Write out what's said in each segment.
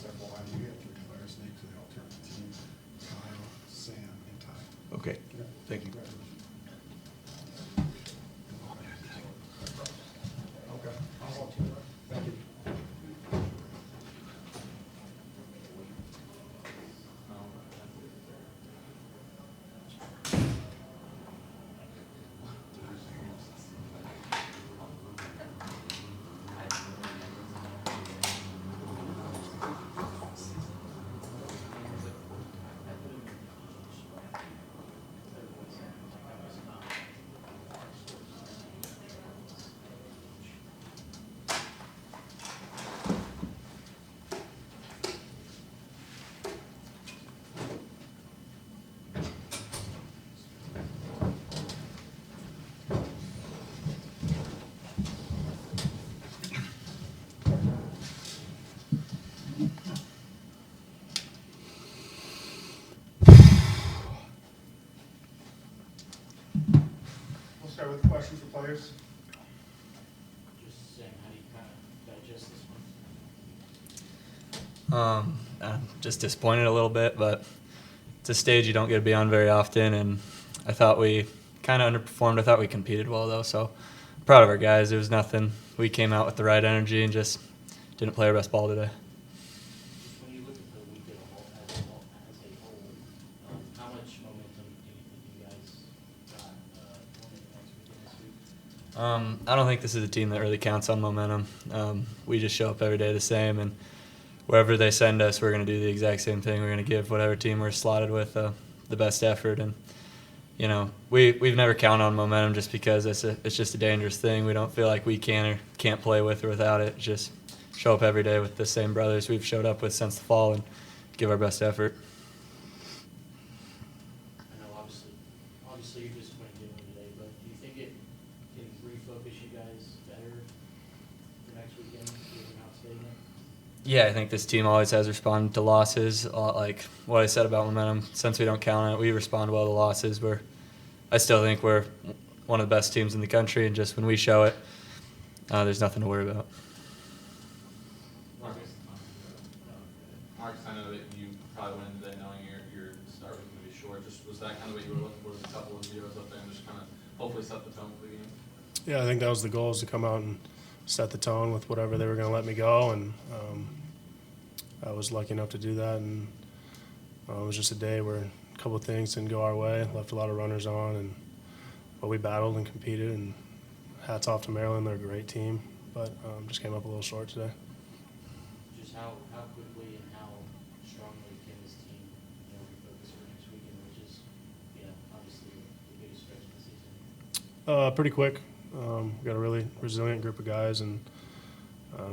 FYI, we have 3 players named to the alternate team: Kyle, Sam, and Ty. Okay, thank you. Congratulations. Okay. Thank you. We'll start with questions for players. Just saying, how do you kind of digest this one? I'm just disappointed a little bit, but it's a stage you don't get to be on very often, and I thought we kind of underperformed. I thought we competed well, though, so proud of our guys. There was nothing. We came out with the right energy and just didn't play our best ball today. Just when you look at the week as a whole, how much momentum do you think you guys got going into next week and this week? I don't think this is a team that really counts on momentum. We just show up every day the same, and wherever they send us, we're going to do the exact same thing. We're going to give whatever team we're slotted with the best effort. And you know, we've never counted on momentum just because it's just a dangerous thing. We don't feel like we can or can't play with or without it. Just show up every day with the same brothers we've showed up with since the fall and give our best effort. I know obviously you're disappointed in today, but do you think it can refocus you guys better for next weekend, given how it's taken? Yeah, I think this team always has responded to losses. Like what I said about momentum, since we don't count on it, we respond well to losses. I still think we're one of the best teams in the country, and just when we show it, there's nothing to worry about. Marcus, I know that you probably went into that knowing your start was going to be short. Just was that kind of what you were looking for? A couple of zeros up there and just kind of hopefully set the tone for the game. Yeah, I think that was the goal, is to come out and set the tone with whatever they were going to let me go, and I was lucky enough to do that. And it was just a day where a couple of things didn't go our way, left a lot of runners on, but we battled and competed. And hats off to Maryland; they're a great team, but just came up a little short today. Just how quickly and how strongly can this team, refocus for next weekend, which is, obviously the biggest stretch of the season? Pretty quick. We've got a really resilient group of guys, and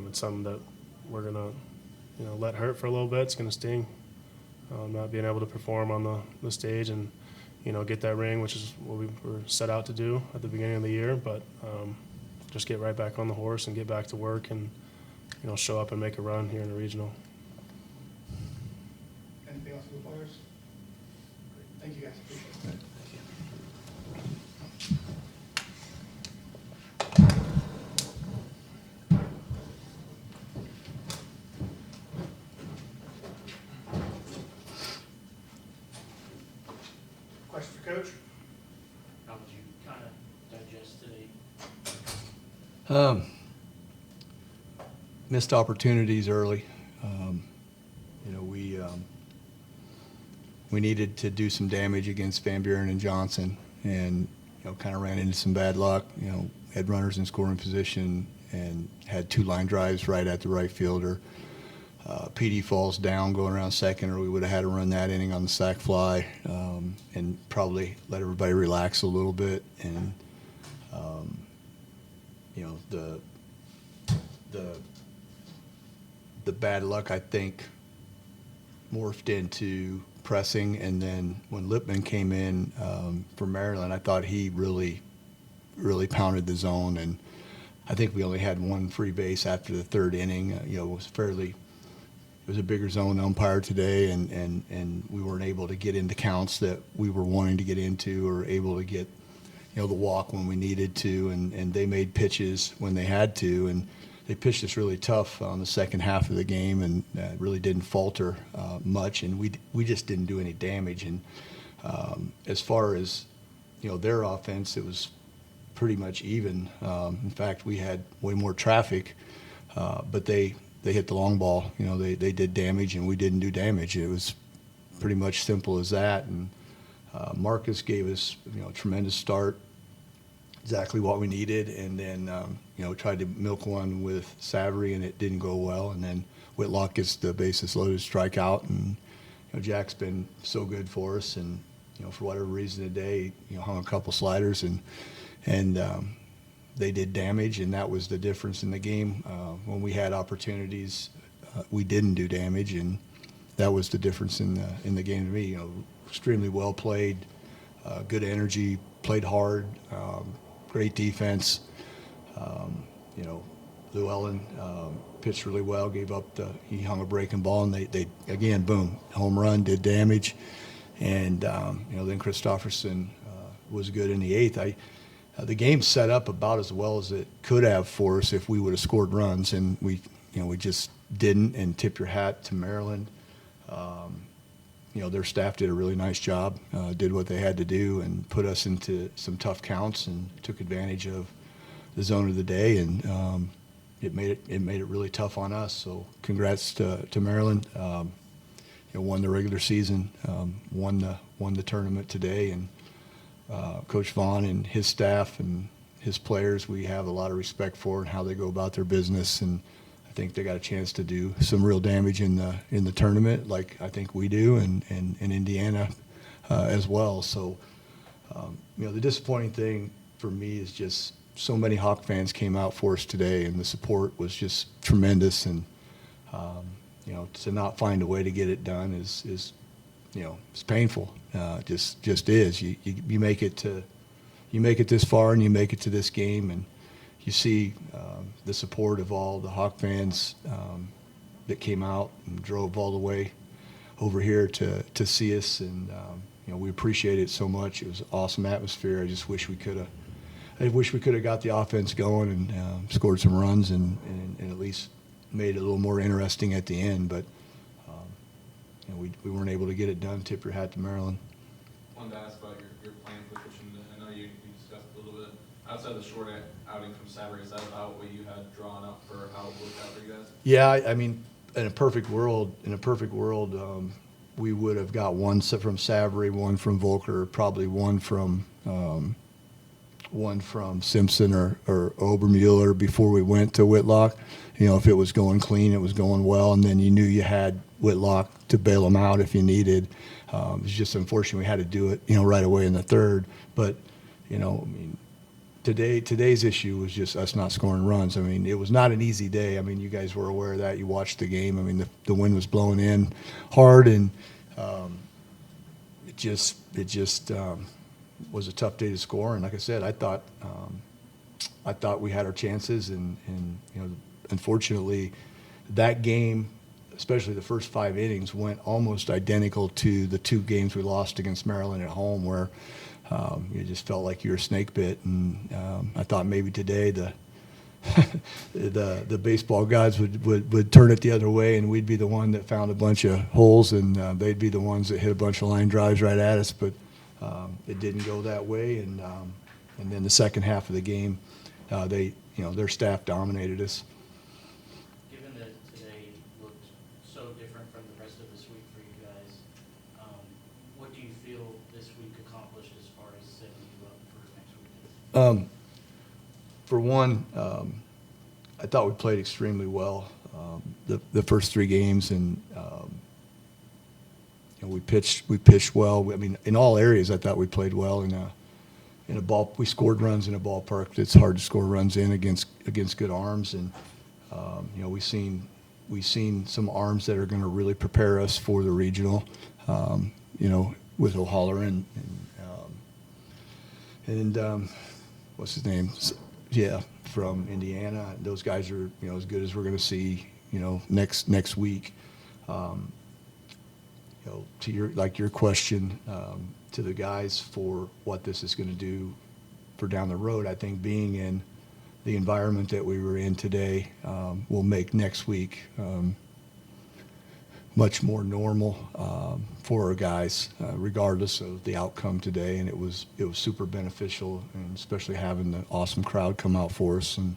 it's something that we're gonna, let hurt for a little bit. It's gonna sting, not being able to perform on the stage and, get that ring, which is what we were set out to do at the beginning of the year. But just get right back on the horse and get back to work, and show up and make a run here in the regional. Anything else for the players? Thank you, guys. Appreciate it. Question for Coach? How would you kind of digest today? Missed opportunities early. We needed to do some damage against Van Buren and Johnson, and kind of ran into some bad luck. Had runners in scoring position and had 2 line drives right at the right fielder. PD falls down going around second, or we would have had to run that inning on the sac fly, and probably let everybody relax a little bit. And the bad luck, I think, morphed into pressing. And then when Lipman came in for Maryland, I thought he really pounded the zone. And I think we only had 1 free base after the 3rd inning. It was a bigger zone umpire today, and we weren't able to get into counts that we were wanting to get into, or able to get, the walk when we needed to, and they made pitches when they had to. And they pitched us really tough on the second half of the game, and really didn't falter much, and we just didn't do any damage. And as far as their offense, it was pretty much even. In fact, we had way more traffic, but they hit the long ball. They did damage, and we didn't do damage. It was pretty much simple as that. And Marcus gave us a tremendous start, exactly what we needed, and then tried to milk one with Savory, and it didn't go well. And then Whitlock gets the bases loaded strikeout, and Jack's been so good for us, and for whatever reason today, hung a couple sliders, and they did damage, and that was the difference in the game. When we had opportunities, we didn't do damage, and that was the difference in the game to me. Extremely well played, good energy, played hard, great defense. Llewellyn pitched really well, he hung a breaking ball, and they again, boom, home run, did damage. And then Christopherson was good in the eighth. The game set up about as well as it could have for us if we would have scored runs, and we just didn't. And tip your hat to Maryland. Their staff did a really nice job, did what they had to do, and put us into some tough counts, and took advantage of the zone of the day, and it made it really tough on us. So congrats to Maryland. Won the regular season, won the tournament today, and Coach Vaughn and his staff and his players, we have a lot of respect for and how they go about their business, and I think they got a chance to do some real damage in the tournament, like I think we do, and in Indiana as well. So the disappointing thing for me is just so many Hawk fans came out for us today, and the support was just tremendous, and to not find a way to get it done is it's painful. Just is. You make it this far, and you make it to this game, and you see the support of all the Hawk fans that came out and drove all the way over here to see us, and we appreciate it so much. It was an awesome atmosphere. I just wish we could have got the offense going and scored some runs and at least made it a little more interesting at the end, but we weren't able to get it done. Tip your hat to Maryland. Wanted to ask about your playing position. I know you discussed a little bit outside the short outing from Savory. Is that about what you had drawn up for how it worked out for you guys? Yeah, I mean, in a perfect world, we would have got one from Savory, one from Volker, probably one from Simpson or Obermueller before we went to Whitlock. If it was going clean, it was going well, and then you knew you had Whitlock to bail them out if you needed. It was just unfortunate we had to do it, right away in the third. But, today's issue was just us not scoring runs. It was not an easy day. You guys were aware of that. You watched the game. The wind was blowing in hard, and it just was a tough day to score. And like I said, I thought we had our chances, and unfortunately, that game, especially the first 5 innings, went almost identical to the 2 games we lost against Maryland at home, where you just felt like you were snake bit. And I thought maybe today the baseball gods would turn it the other way, and we'd be the one that found a bunch of holes, and they'd be the ones that hit a bunch of line drives right at us. But it didn't go that way, and then the second half of the game, their staff dominated us. Given that today looked so different from the rest of this week for you guys, what do you feel this week accomplished as far as setting you up for next week? For one, I thought we played extremely well the first 3 games, and we pitched well. In all areas, I thought we played well. In a ball, we scored runs in a ballpark that's hard to score runs in against good arms, and we've seen some arms that are going to really prepare us for the regional. With O'Halloran and what's his name? Yeah, from Indiana. Those guys are as good as we're going to see next week. To your question to the guys for what this is going to do for down the road, I think being in the environment that we were in today will make next week much more normal for our guys, regardless of the outcome today. And it was super beneficial, and especially having the awesome crowd come out for us and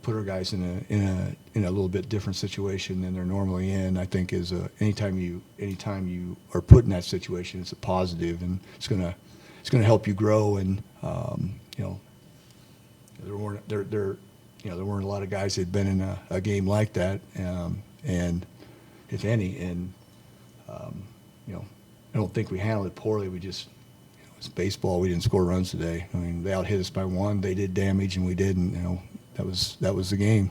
put our guys in a little bit different situation than they're normally in. I think is anytime you are put in that situation, it's a positive, and it's gonna help you grow. And there weren't a lot of guys that had been in a game like that, and if any, and I don't think we handled it poorly. We just, it's baseball. We didn't score runs today. I mean, they out-hit us by one. They did damage, and we didn't. That was the game.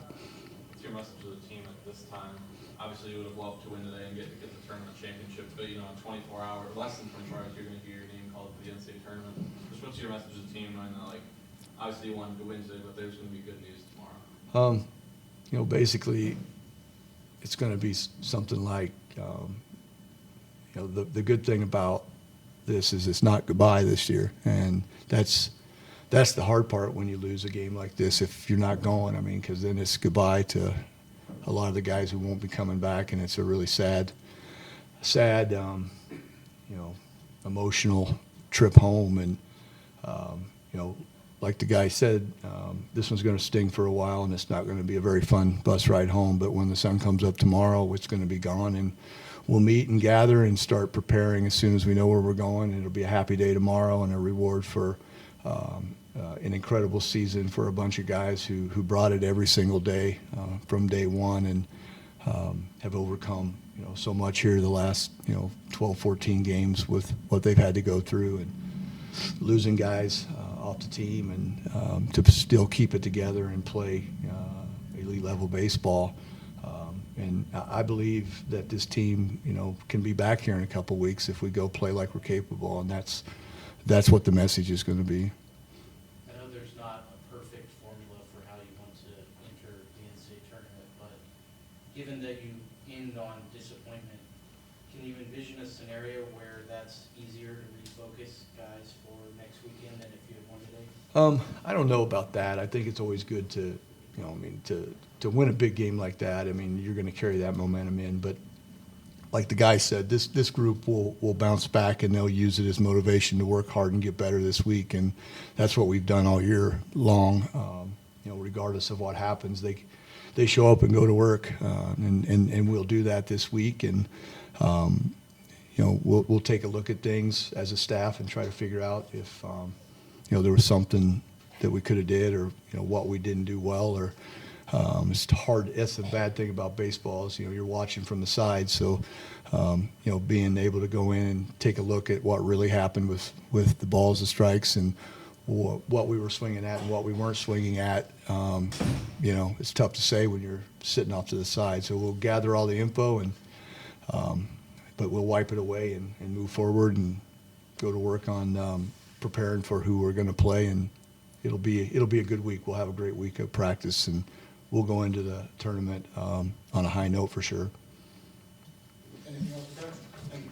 What's your message to the team at this time? Obviously, you would have loved to win today and get the tournament championship, but in 24 hours, less than 24 hours, you're going to hear your name called for the NCAA tournament. Just what's your message to the team, knowing that, obviously you wanted to win today, but there's going to be good news tomorrow? Basically, it's going to be something like, the good thing about this is it's not goodbye this year, and that's the hard part when you lose a game like this. If you're not going, because then it's goodbye to a lot of the guys who won't be coming back, and it's a really sad, emotional trip home. And like the guy said, this one's going to sting for a while, and it's not going to be a very fun bus ride home. But when the sun comes up tomorrow, it's going to be gone, and we'll meet and gather and start preparing as soon as we know where we're going. And it'll be a happy day tomorrow and a reward for an incredible season for a bunch of guys who brought it every single day from day one, and have overcome so much here the last 12, 14 games with what they've had to go through, and losing guys off the team, and to still keep it together and play elite level baseball. And I believe that this team, can be back here in a couple weeks if we go play like we're capable, and that's what the message is going to be. I know there's not a perfect formula for how you want to enter the NCAA tournament, but given that you end on disappointment, can you envision a scenario where that's easier to refocus guys for next weekend than if you had won today? I don't know about that. I think it's always good to, to win a big game like that. You're going to carry that momentum in. But like the guy said, this group will bounce back, and they'll use it as motivation to work hard and get better this week. And that's what we've done all year long. Regardless of what happens, they show up and go to work, and we'll do that this week. And we'll take a look at things as a staff and try to figure out if there was something that we could have did, or what we didn't do well, or it's hard. That's the bad thing about baseball is you're watching from the side. So being able to go in and take a look at what really happened with the balls and strikes, and what we were swinging at and what we weren't swinging at, it's tough to say when you're sitting off to the side. So we'll gather all the info, and but we'll wipe it away and move forward and go to work on preparing for who we're going to play. And it'll be a good week. We'll have a great week of practice, and we'll go into the tournament on a high note for sure. Anything else, Coach? Thank you.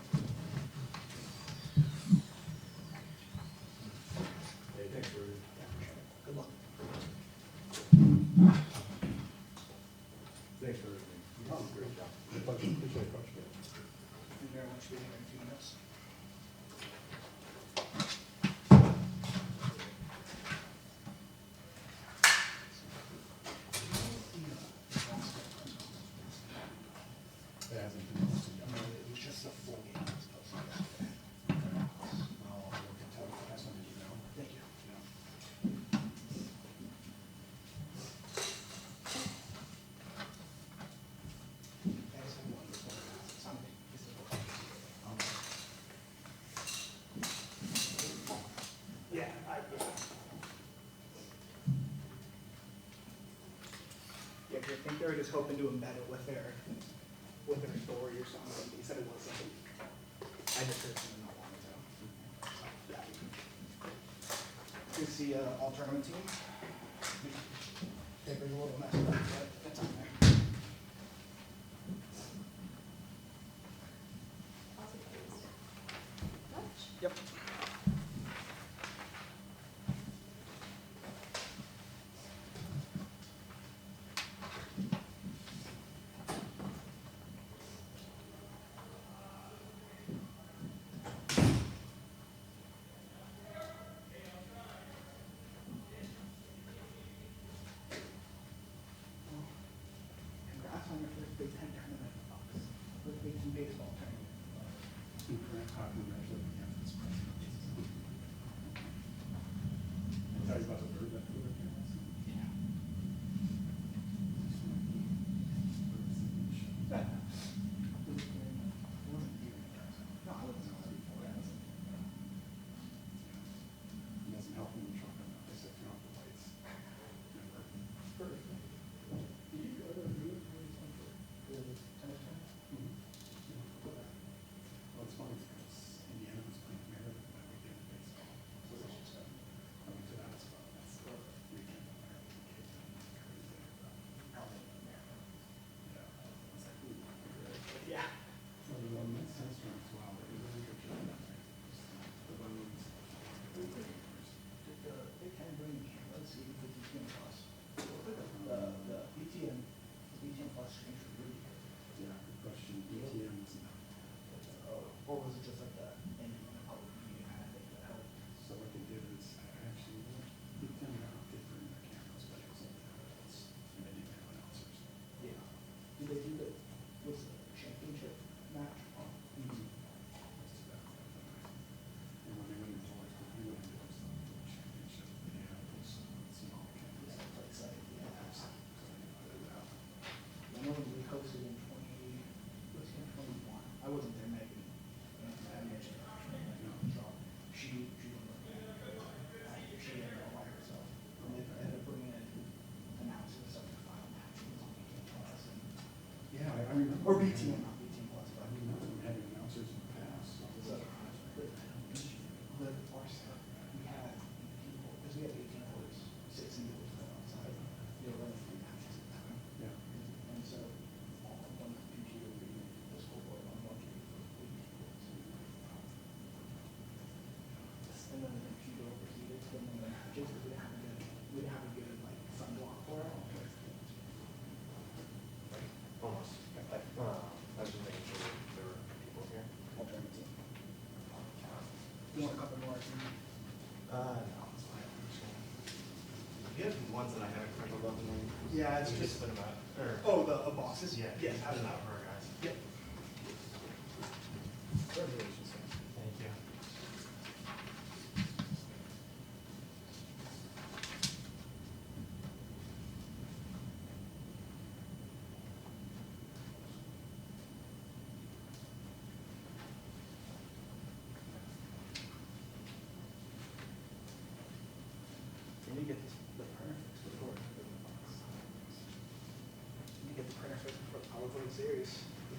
Hey, thanks, Rudy. Good luck. Thanks for everything. Great job. Appreciate it, Coach. Thank you very much. Be here in a few minutes. It was just a full game. Thank you. Yeah, yeah, 'cause I think they were just hoping to embed it with their story or something. He said it wasn't. I just heard something not long ago. Yeah. Good to see all tournament team. Paper's a little messed up, but that's on there. Yep. Yeah. They can bring cameras even for BTN Plus. The BTN Plus screens are really good. Or was it just like the any public meeting kind of thing that helped? Yeah. Did they do was the championship match on? I know when we hosted in 21. I wasn't there, Megan. I mentioned her. She ended up by herself. And they ended up bringing in announcers of the final match. It was on BTN Plus. Or BTN, not BTN Plus, but. We had people, because we had 18 hours, 6 individuals playing outside. They were running 3 matches at a time. And so, on one computer, the school board on one computer for 8 people. And then the computer overheated, filming the matches, because we didn't have a good, like, sunblock for it. Almost. I was just making sure that there were people here. I'll turn it to you. You want a couple more? No, it's fine. You have ones that I haven't printed up in there. Yeah, it's You just- spit them out. Or, Oh, the bosses? yeah, Yes, just spit them out for our guys. Yep. Congratulations. Thank you. Can you get the printer fixed before? You get the printer fixed before the PowerPoint series.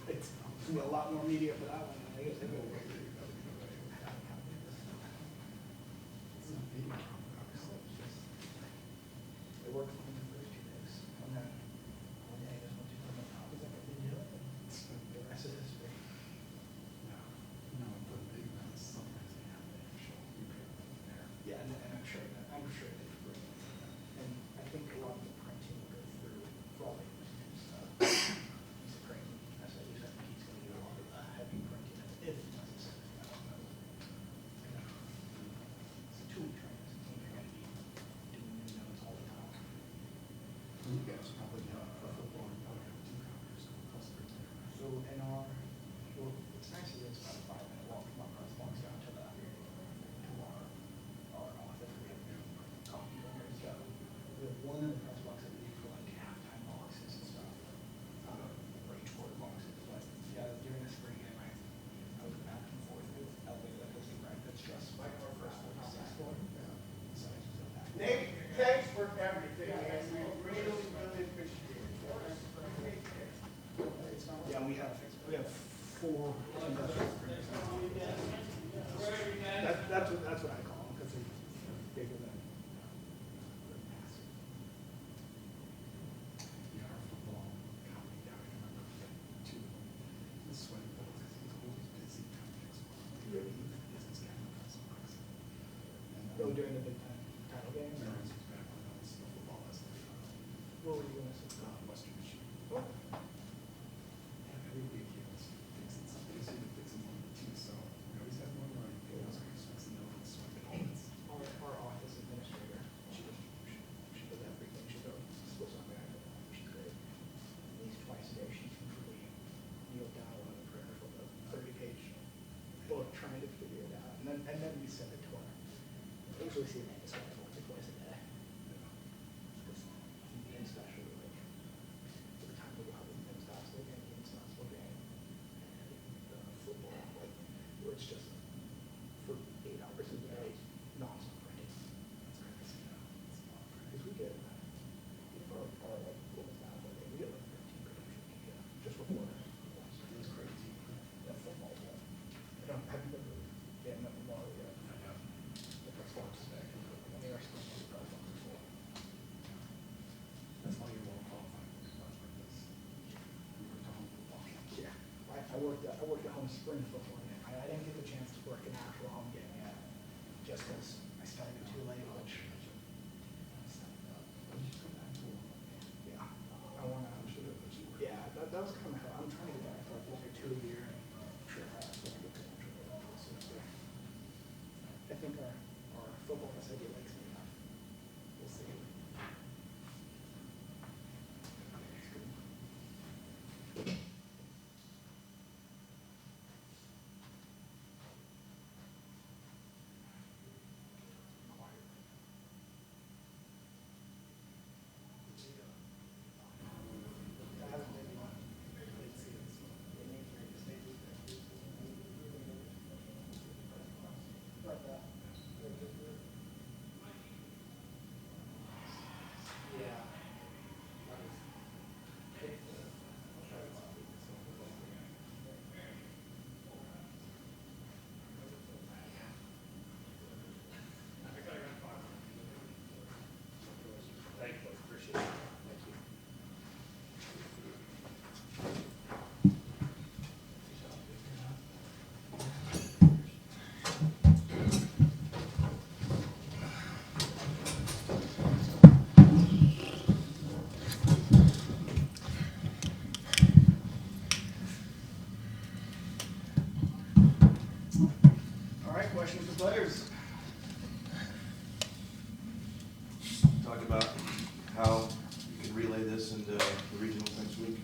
It's gonna be a lot more media for that one. I guess they go away. It worked for me the first 2 days. And then one day I just went to the top. It's like I didn't do it. The rest of history. Yeah, and I'm sure they bring it. And I think a lot of the printing will go through for all the stuff. He's a crane. That's what he's going to do a lot of the heavy printing if necessary. I don't know. It's a 2-week training. It's going to be doing new notes all the time. You guys probably know football and probably have 2 counters. So in our, well, it's nice that it's about a 5-minute walk from our press box down to our office. We have coffee there, so we have one in the press box that we use for like halftime boxes and stuff. Or each quarter boxes, but yeah, during the spring game, I was back and forth with LA, that was the right, that's just like our first 46 floor. So I just feel that. Nick, thanks for everything, man. We really, really appreciate it. Yeah, we have 4 industrial printers. That's what I call them, because they're bigger than. They're massive. Oh, during the Big Ten title games? What were you going to say? Western Michigan. Oh. Every week he was fixing something. He's either fixing one or 2, so we always have one running. He always fixing those. Our office administrator, she does everything. She's supposed to be she's great. At least twice a day, she's usually kneeled down on the printer with a 30-page especially seeing it once or twice a day. It's something special, like, for the time we have in men's basketball game, women's basketball game, and football, like, where it's just for 8 hours a day, nonstop, right? That's crazy. Because we get, our like, women's basketball game, we get like 13 productions, just before. It's crazy. That's football. I don't, have you ever been at the bar yet? I know. The press box. I mean, our school is press box is full. That's why you're well qualified for stuff like this. You were talking football. Yeah, I worked at home spring football game. I didn't get the chance to work an actual home game yet, just because I started too late, which. Yeah, I wanna. Yeah, that was kind of. I'm trying to get back for like 2 a year. And I'm sure I have to get potential. I think our football SID likes me enough. We'll see. All right, questions for players? Talk about how you can relay this into the regionals next week.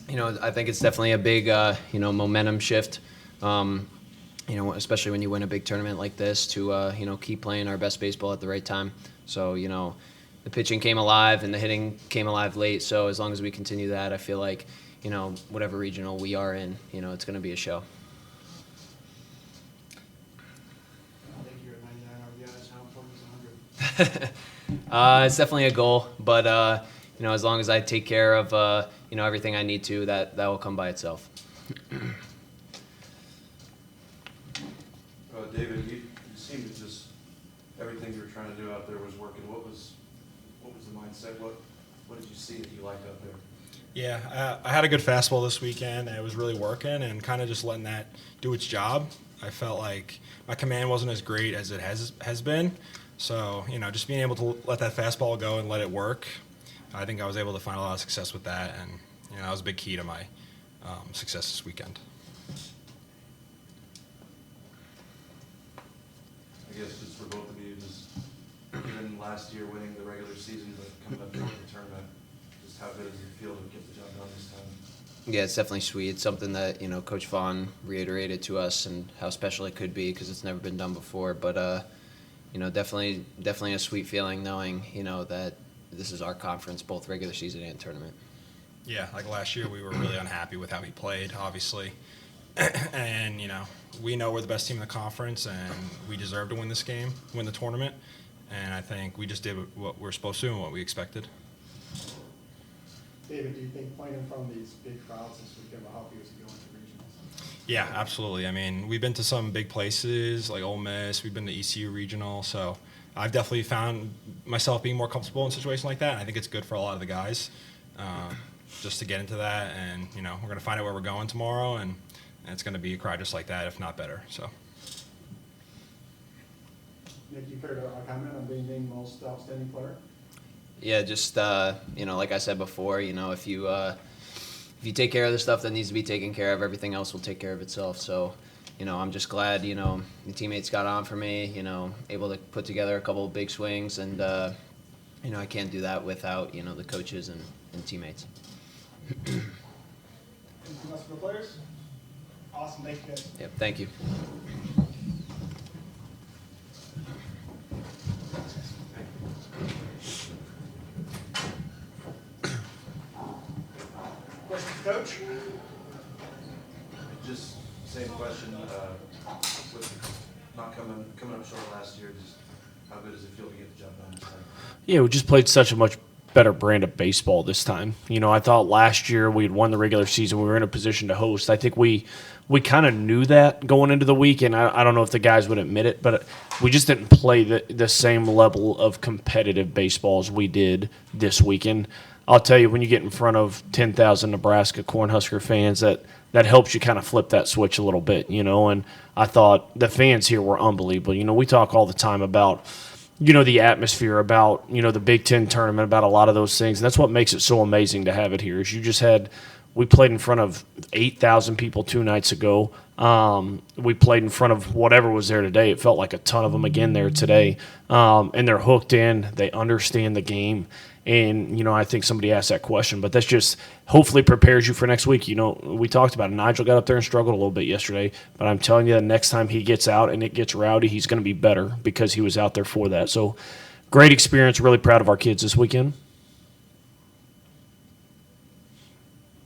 You know, I think it's definitely a big, momentum shift. Especially when you win a big tournament like this, to keep playing our best baseball at the right time. So, the pitching came alive and the hitting came alive late. So as long as we continue that, I feel like, whatever regional we are in, it's going to be a show. I think you're at 99 RBIs. How important is 100? It's definitely a goal, but as long as I take care of everything I need to, that will come by itself. David, you seemed to just everything you were trying to do out there was working. What was the mindset? What did you see that you liked out there? Yeah, I had a good fastball this weekend, and it was really working, and kind of just letting that do its job. I felt like my command wasn't as great as it has been, so just being able to let that fastball go and let it work, I think I was able to find a lot of success with that, and that was a big key to my success this weekend. I guess just for both of you, just even last year winning the regular season, but coming up short in the tournament, just how good does it feel to get the job done this time? Yeah, it's definitely sweet. It's something that, Coach Vaughn reiterated to us and how special it could be because it's never been done before. But, definitely a sweet feeling knowing, that this is our conference, both regular season and tournament. Yeah, like last year we were really unhappy with how he played, obviously. And, we know we're the best team in the conference and we deserve to win this game, win the tournament. And I think we just did what we're supposed to and what we expected. David, do you think playing in front of these big crowds this weekend will help you as you go into regionals? Yeah, absolutely. I mean, we've been to some big places like Ole Miss. We've been to ECU Regional. So I've definitely found myself being more comfortable in a situation like that. And I think it's good for a lot of the guys just to get into that. And, we're going to find out where we're going tomorrow. And it's going to be a crowd just like that, if not better. So. Nick, you care to comment on being named most outstanding player? Yeah, just like I said before, if you take care of the stuff that needs to be taken care of, everything else will take care of itself. So, I'm just glad the teammates got on for me. Able to put together a couple of big swings, and I can't do that without the coaches and teammates. Anything else for the players? Awesome, thank you guys. Yep, thank you. Just same question, with not coming up short last year, just how good does it feel to get the job done this time? Yeah, we just played such a much better brand of baseball this time. You know, I thought last year we had won the regular season. We were in a position to host. I think we kind of knew that going into the week, and I don't know if the guys would admit it, but we just didn't play the same level of competitive baseball as we did this weekend. I'll tell you, when you get in front of 10,000 Nebraska Cornhusker fans, that helps you kind of flip that switch a little bit, you know, and I thought the fans here were unbelievable. You know, we talk all the time about, you know, the atmosphere, about, you know, the Big Ten tournament, about a lot of those things. And that's what makes it so amazing to have it here. Is we played in front of 8,000 people 2 nights ago. We played in front of whatever was there today. It felt like a ton of them again there today. And they're hooked in. They understand the game. And, you know, I think somebody asked that question, but that's just hopefully prepares you for next week. You know, we talked about it. Nigel got up there and struggled a little bit yesterday, but I'm telling you, the next time he gets out and it gets rowdy, he's going to be better because he was out there for that. So great experience. Really proud of our kids this weekend.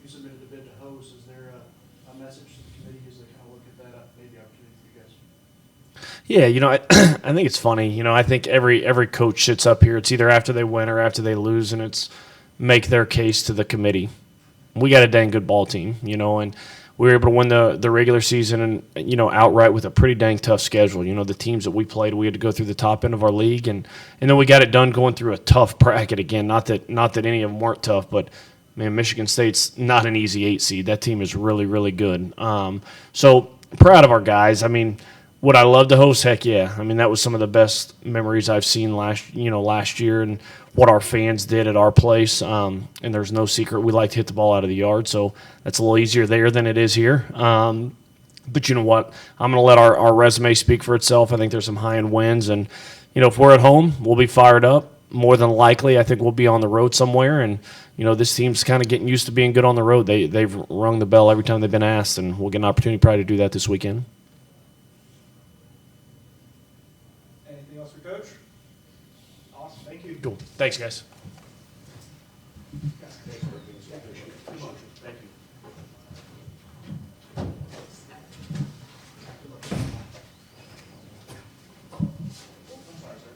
You submitted a bid to host. Is there a message to the committee as they kind of look at that, maybe opportunity for you guys? Yeah, you know, I think it's funny. You know, I think every coach sits up here. It's either after they win or after they lose, and it's make their case to the committee. We got a dang good ball team, you know, and we were able to win the regular season and, you know, outright with a pretty dang tough schedule. You know, the teams that we played, we had to go through the top end of our league, and then we got it done going through a tough bracket again. Not that any of them weren't tough, but man, Michigan State's not an easy 8 seed. That team is really, really good. So proud of our guys. I mean, would I love to host? Heck yeah. I mean, that was some of the best memories I've seen last year, and what our fans did at our place. And there's no secret, we like to hit the ball out of the yard, so that's a little easier there than it is here. But you know what? I'm going to let our resume speak for itself. I think there's some high-end wins, and you know, if we're at home, we'll be fired up. More than likely, I think we'll be on the road somewhere, and you know, this team's kind of getting used to being good on the road. They've rung the bell every time they've been asked, and we'll get an opportunity probably to do that this weekend. Anything else for Coach? Awesome, thank you. Cool. Thanks, guys. I'm sorry, sir.